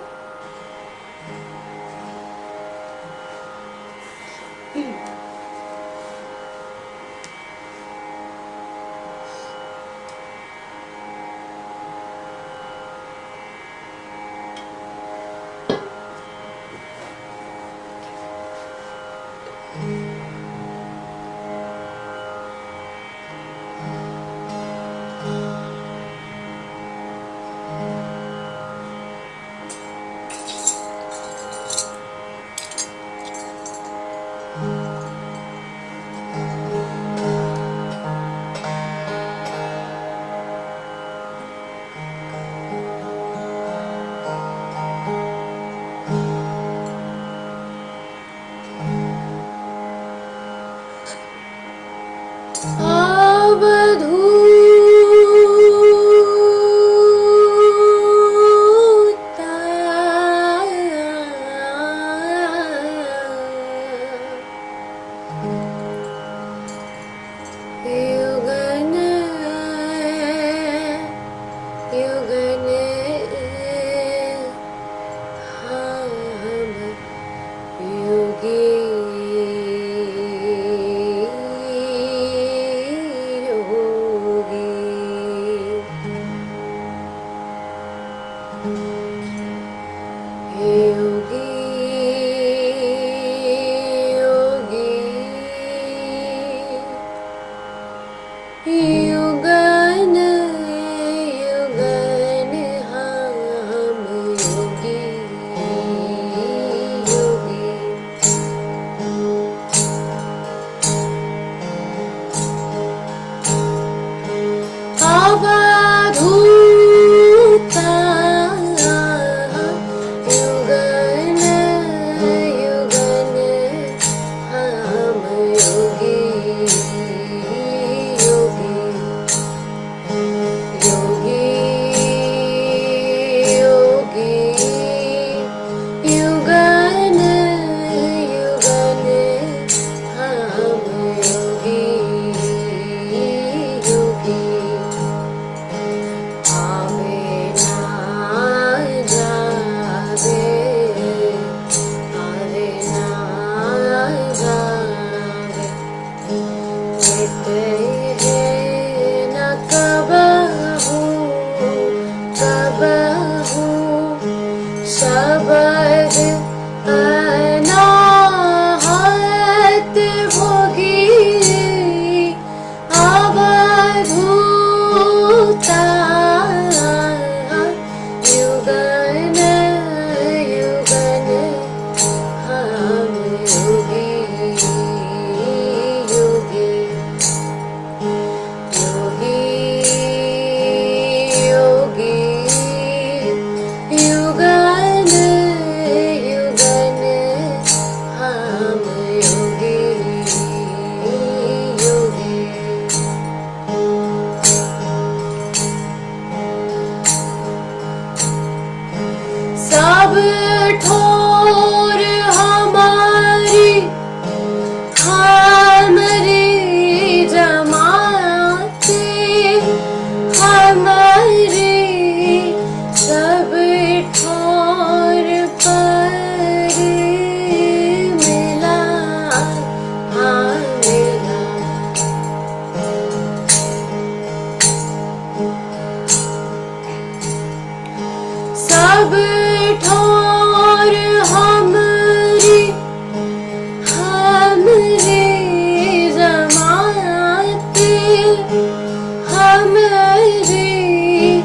मेरी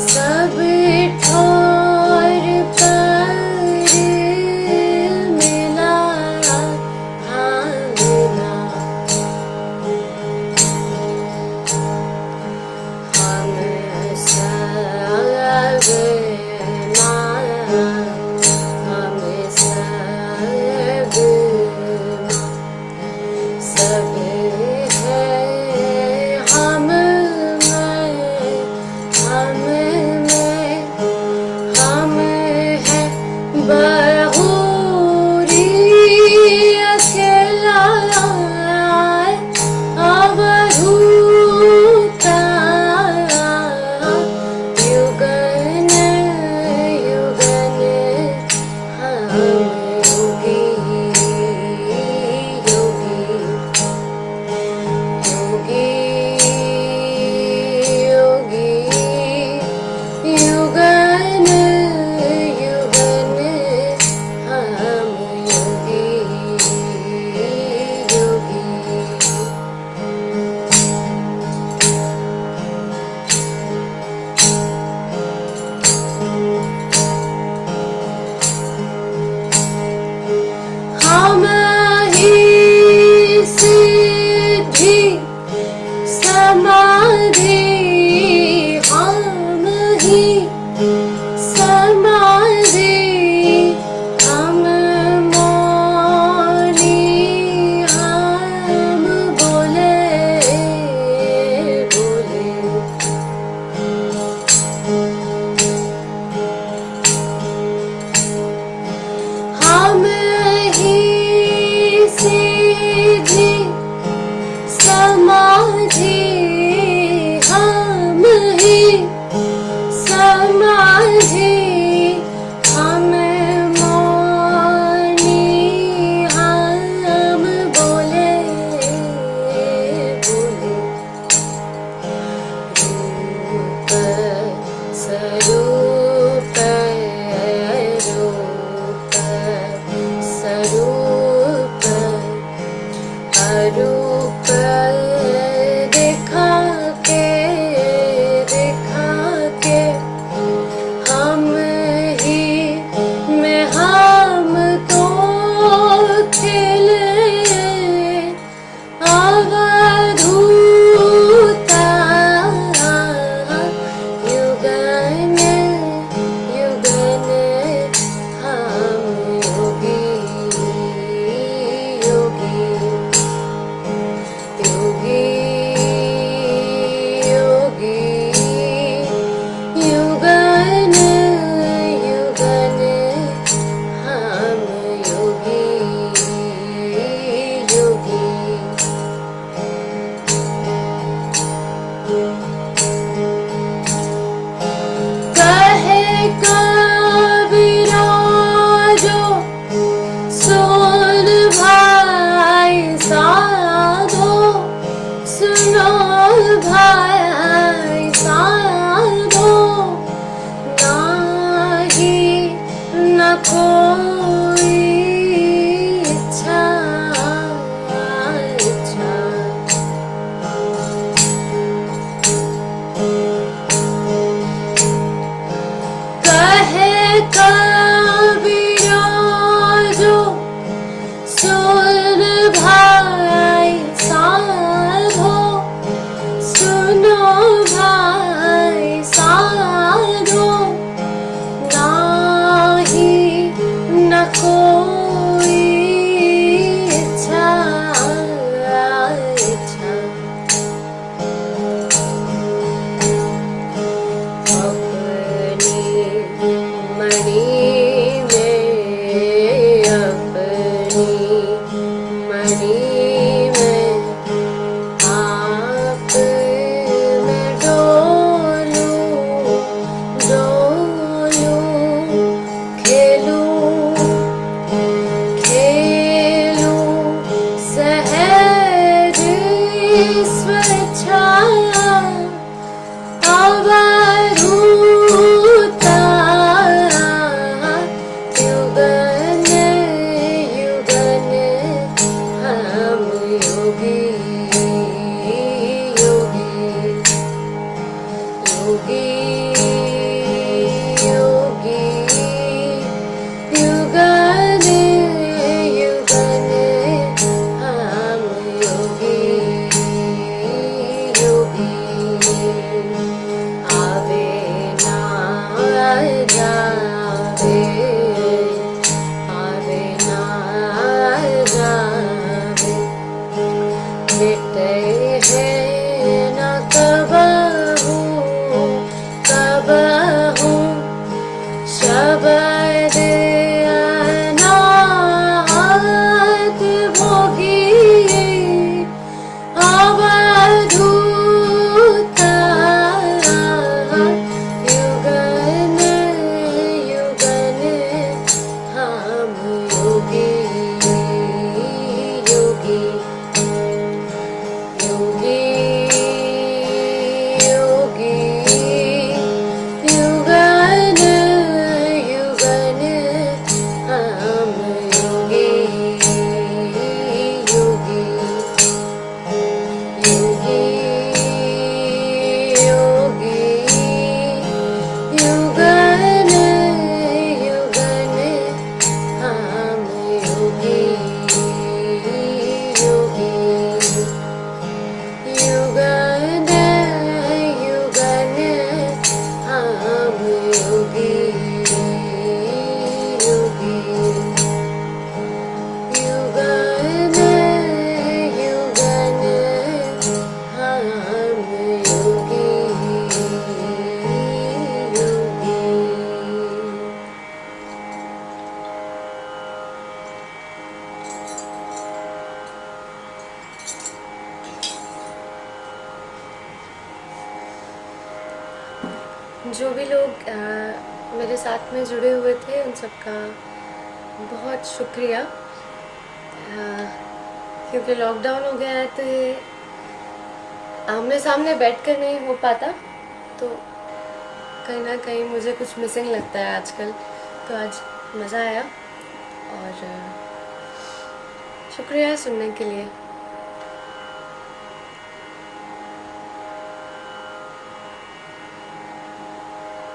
सब ठोर पर मिला भावना, हम सब हम सब सब है हम में हम है बहुरी अकेला अवधूता युगन योगी युगन युगन हम योगी योगी आवे ना जावे आवे ना जावे मिटे है न कबहू कबहू शब्द अनाहत भोगी अवधूत युगन युगन हम योगी योगी योगी योगी युगन युगन हम योगी योगी योगी योगी युगन युगन हम योगी योगी युगन युगन हम योगी योगी युगन युगन हम योगी योगी। जो भी लोग मेरे साथ में जुड़े हुए थे उन सबका बहुत शुक्रिया, क्योंकि लॉकडाउन हो गया है तो ये आमने सामने बैठ कर नहीं हो पाता, तो कहीं ना कहीं मुझे कुछ मिसिंग लगता है आजकल। तो आज मज़ा आया और शुक्रिया सुनने के लिए।